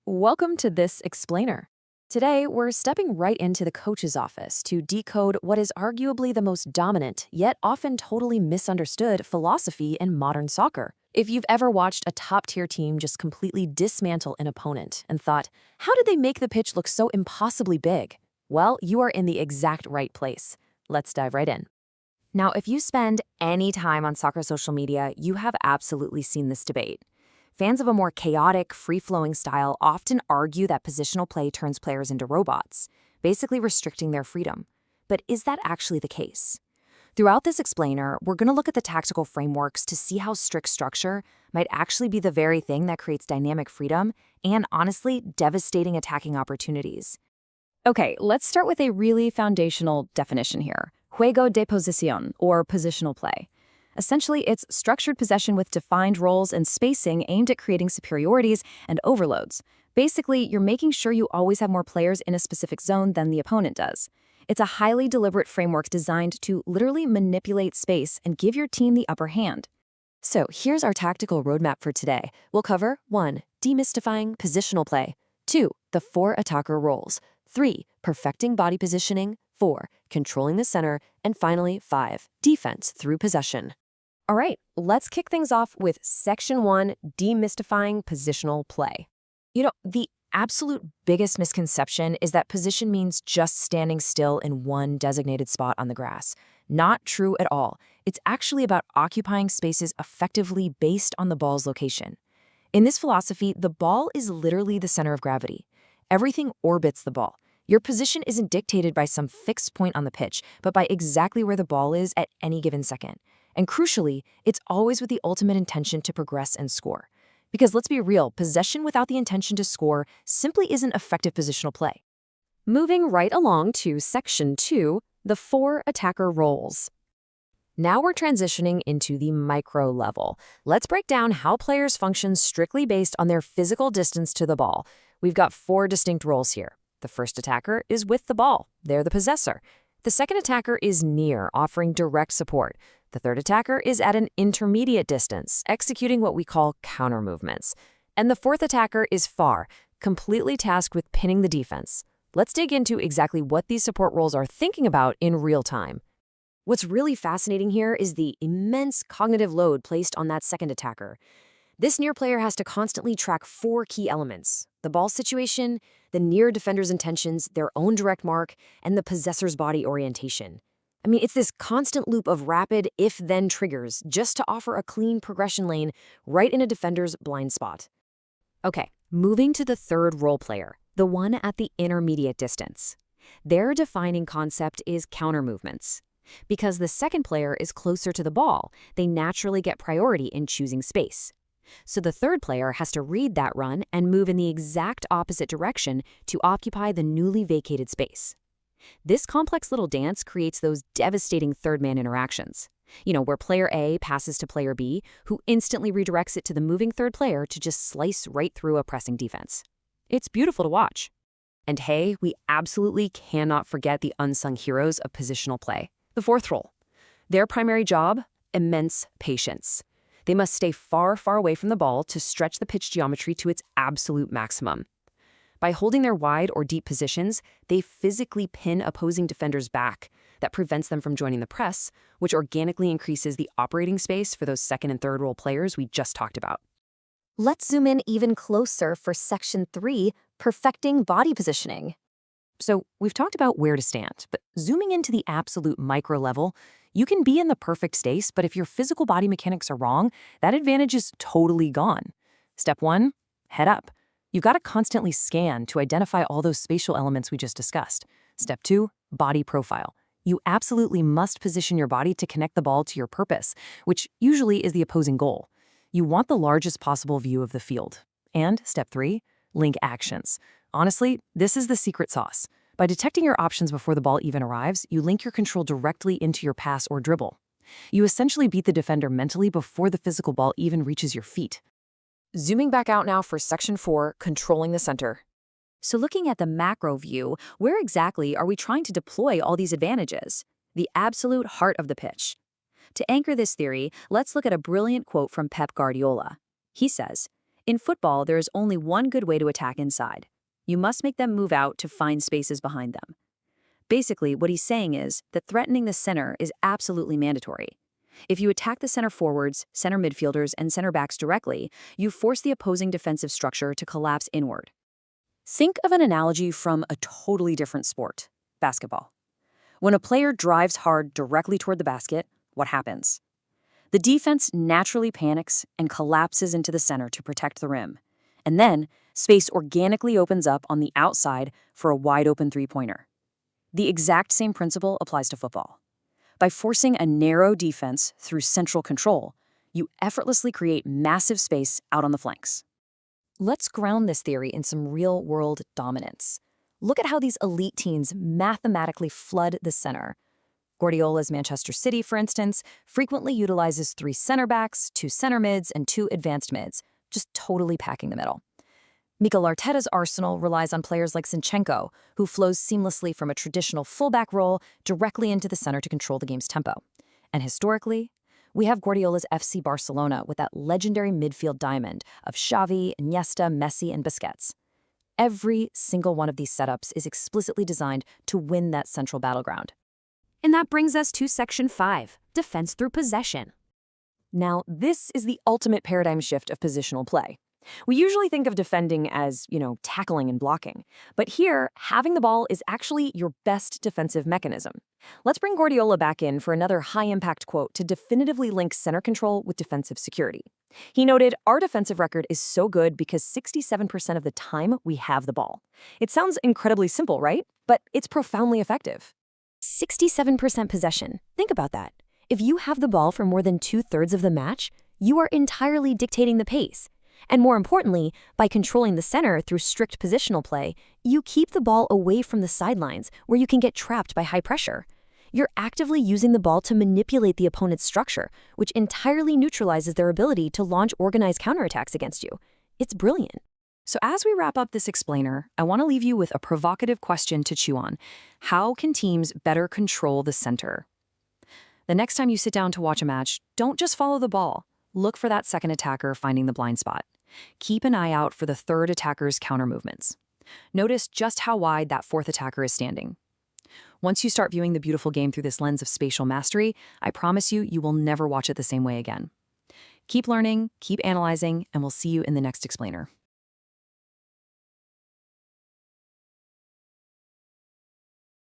Welcome to this explainer. Today, we're stepping right into the coach's office to decode what is arguably the most dominant, yet often totally misunderstood philosophy in modern soccer. If you've ever watched a top-tier team just completely dismantle an opponent and thought, how did they make the pitch look so impossibly big? Well, you are in the exact right place. Let's dive right in. Now, if you spend any time on soccer social media, you have absolutely seen this debate. Fans of a more chaotic, free-flowing style often argue that positional play turns players into robots, basically restricting their freedom. But is that actually the case? Throughout this explainer, we're going to look at the tactical frameworks to see how strict structure might actually be the very thing that creates dynamic freedom and, honestly, devastating attacking opportunities. Okay, let's start with a really foundational definition here. Juego de Posición, or positional play. Essentially, it's structured possession with defined roles and spacing aimed at creating superiorities and overloads. Basically, you're making sure you always have more players in a specific zone than the opponent does. It's a highly deliberate framework designed to literally manipulate space and give your team the upper hand. So here's our tactical roadmap for today. We'll cover 1. Demystifying positional play. 2. The 4 attacker roles. 3. Perfecting body positioning. 4. Controlling the center. And finally, 5. Defense through possession. All right, let's kick things off with Section 1, Demystifying Positional Play. The absolute biggest misconception is that position means just standing still in one designated spot on the grass. Not true at all. It's actually about occupying spaces effectively based on the ball's location. In this philosophy, the ball is literally the center of gravity. Everything orbits the ball. Your position isn't dictated by some fixed point on the pitch, but by exactly where the ball is at any given second. And crucially, it's always with the ultimate intention to progress and score. Because let's be real, possession without the intention to score simply isn't effective positional play. Moving right along to Section 2, the 4 attacker roles. Now we're transitioning into the micro level. Let's break down how players function strictly based on their physical distance to the ball. We've got 4 distinct roles here. The first attacker is with the ball. They're the possessor. The second attacker is near, offering direct support. The third attacker is at an intermediate distance, executing what we call counter movements. And the fourth attacker is far, completely tasked with pinning the defense. Let's dig into exactly what these support roles are thinking about in real time. What's really fascinating here is the immense cognitive load placed on that second attacker. This near player has to constantly track 4 key elements: the ball situation, the near defender's intentions, their own direct mark, and the possessor's body orientation. It's this constant loop of rapid if-then triggers just to offer a clean progression lane right in a defender's blind spot. Okay, moving to the third role player, the one at the intermediate distance. Their defining concept is counter movements. Because the second player is closer to the ball, they naturally get priority in choosing space. So the third player has to read that run and move in the exact opposite direction to occupy the newly vacated space. This complex little dance creates those devastating third-man interactions, where player A passes to player B, who instantly redirects it to the moving third player to just slice right through a pressing defense. It's beautiful to watch. And hey, we absolutely cannot forget the unsung heroes of positional play. The fourth role. Their primary job? Immense patience. They must stay far, far away from the ball to stretch the pitch geometry to its absolute maximum. By holding their wide or deep positions, they physically pin opposing defenders back. That prevents them from joining the press, which organically increases the operating space for those second and third role players we just talked about. Let's zoom in even closer for Section 3, perfecting body positioning. So we've talked about where to stand, but zooming into the absolute micro level, you can be in the perfect space, but if your physical body mechanics are wrong, that advantage is totally gone. Step 1, head up. You've got to constantly scan to identify all those spatial elements we just discussed. Step 2, body profile. You absolutely must position your body to connect the ball to your purpose, which usually is the opposing goal. You want the largest possible view of the field. And Step 3, link actions. Honestly, this is the secret sauce. By detecting your options before the ball even arrives, you link your control directly into your pass or dribble. You essentially beat the defender mentally before the physical ball even reaches your feet. Zooming back out now for Section 4, controlling the center. So looking at the macro view, where exactly are we trying to deploy all these advantages? The absolute heart of the pitch. To anchor this theory, let's look at a brilliant quote from Pep Guardiola. He says, In football, there is only one good way to attack inside. You must make them move out to find spaces behind them. Basically, what he's saying is that threatening the center is absolutely mandatory. If you attack the center forwards, center midfielders, and center backs directly, you force the opposing defensive structure to collapse inward. Think of an analogy from a totally different sport, basketball. When a player drives hard directly toward the basket, what happens? The defense naturally panics and collapses into the center to protect the rim. And then, space organically opens up on the outside for a wide-open three-pointer. The exact same principle applies to football. By forcing a narrow defense through central control, you effortlessly create massive space out on the flanks. Let's ground this theory in some real-world dominance. Look at how these elite teams mathematically flood the center. Guardiola's Manchester City, for instance, frequently utilizes 3 center backs, 2 center mids, and 2 advanced mids, just totally packing the middle. Mikel Arteta's Arsenal relies on players like Zinchenko, who flows seamlessly from a traditional fullback role directly into the center to control the game's tempo. And historically, we have Guardiola's FC Barcelona with that legendary midfield diamond of Xavi, Iniesta, Messi, and Busquets. Every single one of these setups is explicitly designed to win that central battleground. And that brings us to Section 5, Defense through Possession. Now, this is the ultimate paradigm shift of positional play. We usually think of defending as, tackling and blocking. But here, having the ball is actually your best defensive mechanism. Let's bring Guardiola back in for another high-impact quote to definitively link center control with defensive security. He noted, "Our defensive record is so good because 67% of the time we have the ball." It sounds incredibly simple, right? But it's profoundly effective. 67% possession. Think about that. If you have the ball for more than 2/3 of the match, you are entirely dictating the pace. And more importantly, by controlling the center through strict positional play, you keep the ball away from the sidelines where you can get trapped by high pressure. You're actively using the ball to manipulate the opponent's structure, which entirely neutralizes their ability to launch organized counterattacks against you. It's brilliant. So as we wrap up this explainer, I want to leave you with a provocative question to chew on. How can teams better control the center? The next time you sit down to watch a match, don't just follow the ball. Look for that second attacker finding the blind spot. Keep an eye out for the third attacker's counter movements. Notice just how wide that fourth attacker is standing. Once you start viewing the beautiful game through this lens of spatial mastery, I promise you, you will never watch it the same way again. Keep learning, keep analyzing, and we'll see you in the next explainer.